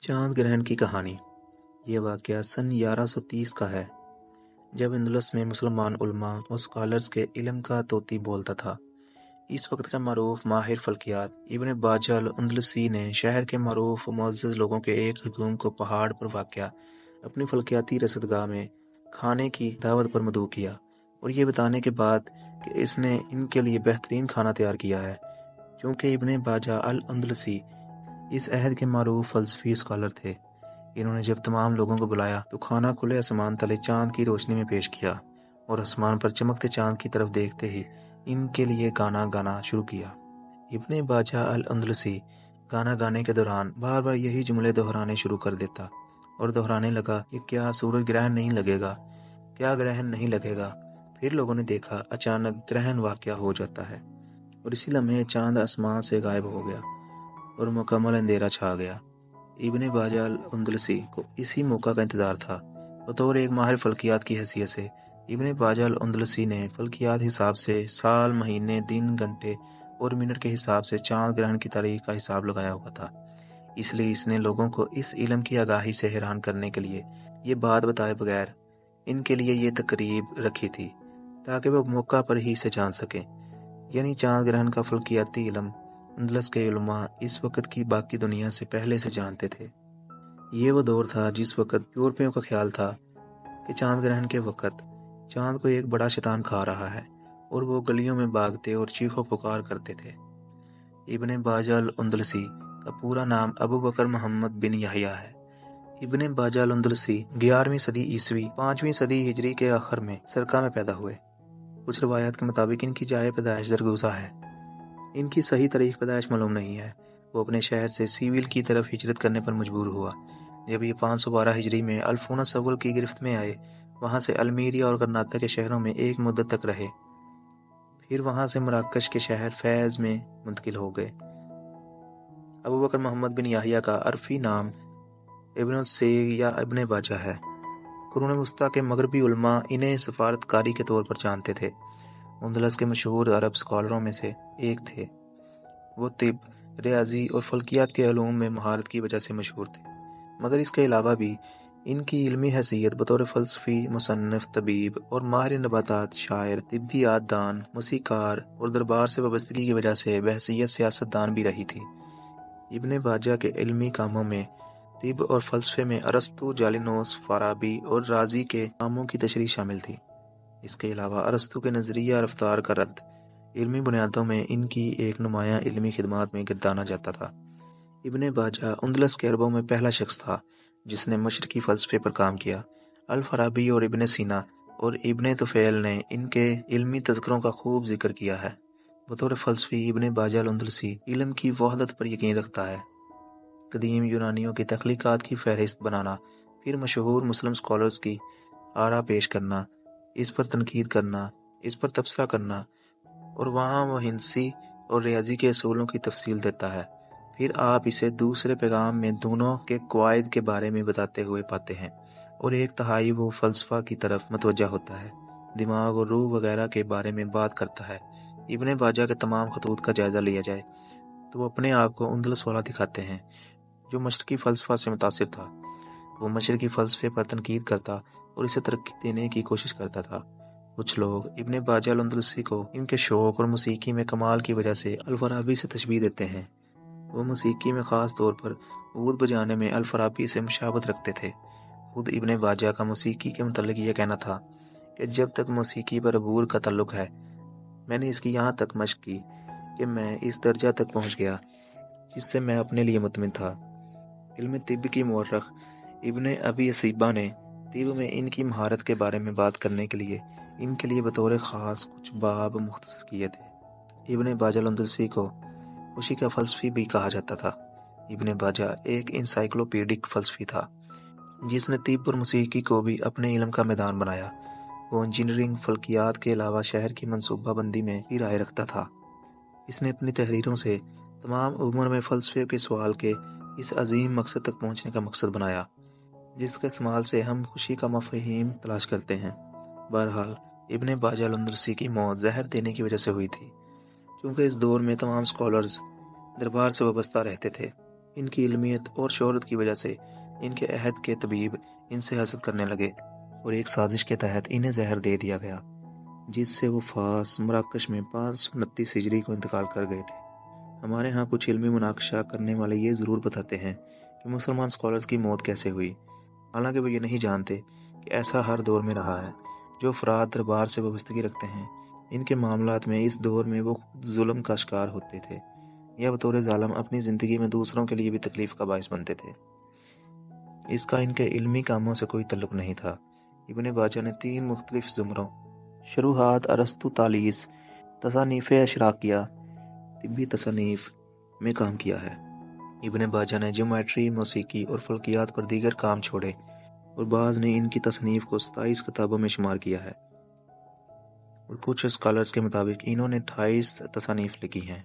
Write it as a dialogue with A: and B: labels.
A: चांद ग्रहण की कहानी। ये वाक़या सन 1130 का है, जब अंदलस में मुसलमान उलमा और स्कॉलर्स के इल्म का तोती बोलता था। इस वक्त का मरूफ माहिर फल्कियात इब्न बाजा अल अंदलसी ने शहर के मरूफ और मुअज़्ज़ज़ लोगों के एक हजूम को पहाड़ पर वाक़या अपनी फल्कियाती रसदगाह में खाने की दावत पर मदऊ किया, और ये बताने के बाद कि इसने इनके लिए बेहतरीन खाना तैयार किया है। चूँकि इब्न बाजा अल अंदलसी इस अहद के मारूफ फ़लसफ़ी स्कॉलर थे, इन्होंने जब तमाम लोगों को बुलाया तो खाना खुले आसमान तले चांद की रोशनी में पेश किया, और आसमान पर चमकते चांद की तरफ देखते ही इनके लिए गाना गाना शुरू किया। इब्ने बाजा अल अंदलसी गाना गाने के दौरान बार बार यही जुमले दोहराने शुरू कर देता और दोहराने लगा कि क्या सूरज ग्रहण नहीं लगेगा, क्या ग्रहण नहीं लगेगा। फिर लोगों ने देखा, अचानक ग्रहण वाक़या हो जाता है और इसी लम्हे चांद आसमान से गायब हो गया और मुकम्मल अंधेरा छा गया। इब्ने बाजा अल अंदलसी को इसी मौका का इंतज़ार था। बतौर एक माहिर फल्कियात की हैसियत से इब्ने बाजा अल अंदलसी ने फल्कियात हिसाब से साल, महीने, दिन, घंटे और मिनट के हिसाब से चांद ग्रहण की तारीख का हिसाब लगाया हुआ था। इसलिए इसने लोगों को इस इल्म की आगाही से हैरान करने के लिए ये बात बताए बगैर इनके लिए ये तकरीब रखी थी, ताकि वह मौका पर ही इसे जान सकें। यानी चांद ग्रहण का फल्कियाती इल्म अंदलस के उलमा इस वक्त की बाकी दुनिया से पहले से जानते थे। ये वो दौर था जिस वक्त यूरोपियों का ख्याल था कि चांद ग्रहण के वक्त चांद को एक बड़ा शैतान खा रहा है, और वो गलियों में भागते और चीखो पुकार करते थे। इब्ने बाजा अल अंदलसी का पूरा नाम अबू बकर मोहम्मद बिन याहिया है। इब्ने बाजा अल अंदलसी 11वीं सदी ईसवी 5वीं सदी हिजरी के आखिर में सरका में पैदा हुए। कुछ रवायत के मुताबिक इनकी जाए पैदाइश दरगुज़ा है। इनकी सही तारीख पैदाइश मालूम नहीं है। वो अपने शहर से सीविल की तरफ हिजरत करने पर मजबूर हुआ। जब ये 512 हिजरी में अल्फोनस अव्वल की गिरफ्त में आए, वहाँ से अल्मीरिया और कर्नाटक के शहरों में एक मुद्दत तक रहे। फिर वहाँ से मराकश के शहर फैज़ में मुंतकिल हो गए। अबू बकर मोहम्मद बिन याहिया का अरफी नाम इब्न सैयद या इब्ने बाजा है। कुरून वस्ता के मगरबी उलमा इन्हें सफारतकारी के तौर पर जानते थे। अंदलस के मशहूर अरब स्कॉलरों में से एक थे। वो तिब, रियाजी और फल्कियात के उलूम में महारत की वजह से मशहूर थे, मगर इसके अलावा भी इनकी इल्मी हैसियत बतौर फ़लसफ़ी, मुसन्निफ़, तबीब और माहिर नबातात, शायर, तिब्बियात दान, मूसीकार और दरबार से वाबस्तगी की वजह से बहैसियत सियासतदान भी रही थी। इब्ने बाजा के इल्मी कामों में तिब और फ़लसफ़े में अरस्तु, जालिनोस, फ़ाराबी और राज़ी के कामों की तशरीह शामिल थी। इसके अलावा अरस्तु के नज़रिया रफ्तार का रद्द, इल्मी बुनियादों में इनकी एक नुमायाँ इल्मी खिदमात में गिरदाना जाता था। इब्ने बाजा अंदलस के अरबों में पहला शख्स था जिसने मशरकी फ़लसफ़े पर काम किया। अल फ़ाराबी और इब्ने सीना और इब्ने तुफ़ैल ने इनके इल्मी तज़किरों का खूब जिक्र किया है। बतौर फ़लसफ़ी इब्ने बाजा अल अंदलसी इल्म की वहदत पर यकीन रखता है। कदीम यूनानियों की तख्लीक़ात की फ़हरिस्त बनाना, फिर मशहूर मुस्लिम स्कॉलर्स की आरा पेश करना, इस पर तनकीद करना, इस पर तबसरा करना, और वहाँ वो हिंसी और रियाजी के असूलों की तफसील देता है। फिर आप इसे दूसरे पैगाम में दोनों के क़वाइद के बारे में बताते हुए पाते हैं, और एक तहाई वो फ़लसफ़ा की तरफ मतवज्जा होता है, दिमाग और रूह वगैरह के बारे में बात करता है। इब्ने बाजा के तमाम खतूत का जायज़ा लिया जाए तो वो अपने आप को अंदलस वाला दिखाते हैं, जो मशरकी फ़लसफ़ा से मुतासिर था। वो मशरकी फ़लसफ़े पर तनकीद करता और इसे तरक्की देने की कोशिश करता था। कुछ लोग इब्ने बाजा अल अंदलसी को इनके शौक़ और मौसीकी में कमाल की वजह से अल फ़ाराबी से तशबीह देते हैं। वो मौसीकी में ख़ास तौर पर ऊद बजाने में अल फ़ाराबी से मुशाबत रखते थे। खुद इब्ने बाजा का मौसीकी के मुतल्लिक़ यह कहना था कि जब तक मौसीकी पर अबूर का ताल्लुक़ है, मैंने इसकी यहाँ तक मशक़ की कि मैं इस दर्जा तक पहुँच गया जिससे मैं अपने लिए मुतमिन था। इल्म तिब की मौरख़ इब्ने अबी असीबा ने तिब में इनकी महारत के बारे में बात करने के लिए इनके लिए बतौर ख़ास कुछ बाब मुख्तस किए थे। इब्ने बाजा अल अंदलसी को खुशी का फ़लसफ़ी भी कहा जाता था। इब्ने बाजा एक इंसाइक्लोपीडिक फ़लसफ़ी था जिसने तिब और मौसीकी को भी अपने इल्म का मैदान बनाया। वो इंजीनियरिंग, फ़ल्कियात के अलावा शहर की मनसूबा बंदी में भी राय रखता था। इसने अपनी तहरीरों से तमाम उम्र में फ़लसफ़े के सवाल के इस अजीम मकसद तक पहुँचने का मकसद बनाया, जिसके इस्तेमाल से हम खुशी का मफ़हीम तलाश करते हैं। बहरहाल इब्ने बाजा अल अंदलसी की मौत जहर देने की वजह से हुई थी, क्योंकि इस दौर में तमाम स्कॉलर्स दरबार से वाबस्ता रहते थे। ان کی علمیت اور شہرت کی وجہ سے ان کے عہد کے طبیب ان سے حسد کرنے لگے اور ایک سازش کے تحت انہیں زہر دے دیا گیا، جس سے وہ فاس مراکش میں 529 ہجری کو انتقال کر گئے تھے۔ ہمارے ہاں کچھ علمی مناقشہ کرنے والے یہ ضرور بتاتے ہیں کہ مسلمان اسکالرز کی موت کیسے ہوئی، حالانکہ وہ یہ نہیں جانتے کہ ایسا ہر دور میں رہا ہے۔ جو افراد دربار سے وابستگی رکھتے ہیں، ان کے معاملات میں اس دور میں وہ خود ظلم کا شکار ہوتے تھے یا بطور ظالم اپنی زندگی میں دوسروں کے لیے بھی تکلیف کا باعث بنتے تھے۔ اس کا ان کے علمی کاموں سے کوئی تعلق نہیں تھا۔ ابن باجہ نے 3 مختلف زمروں شروحات، ارسطو تالیس، تصانیف اشراقیہ، طبی تصانیف میں کام کیا ہے۔ ابن باجہ نے جیومیٹری، موسیقی اور فلکیات پر دیگر کام چھوڑے اور بعض نے ان کی تصنیف کو 27 کتابوں میں شمار کیا ہے، اور کچھ اسکالرز کے مطابق انہوں نے 28 تصانیف لکھی ہیں۔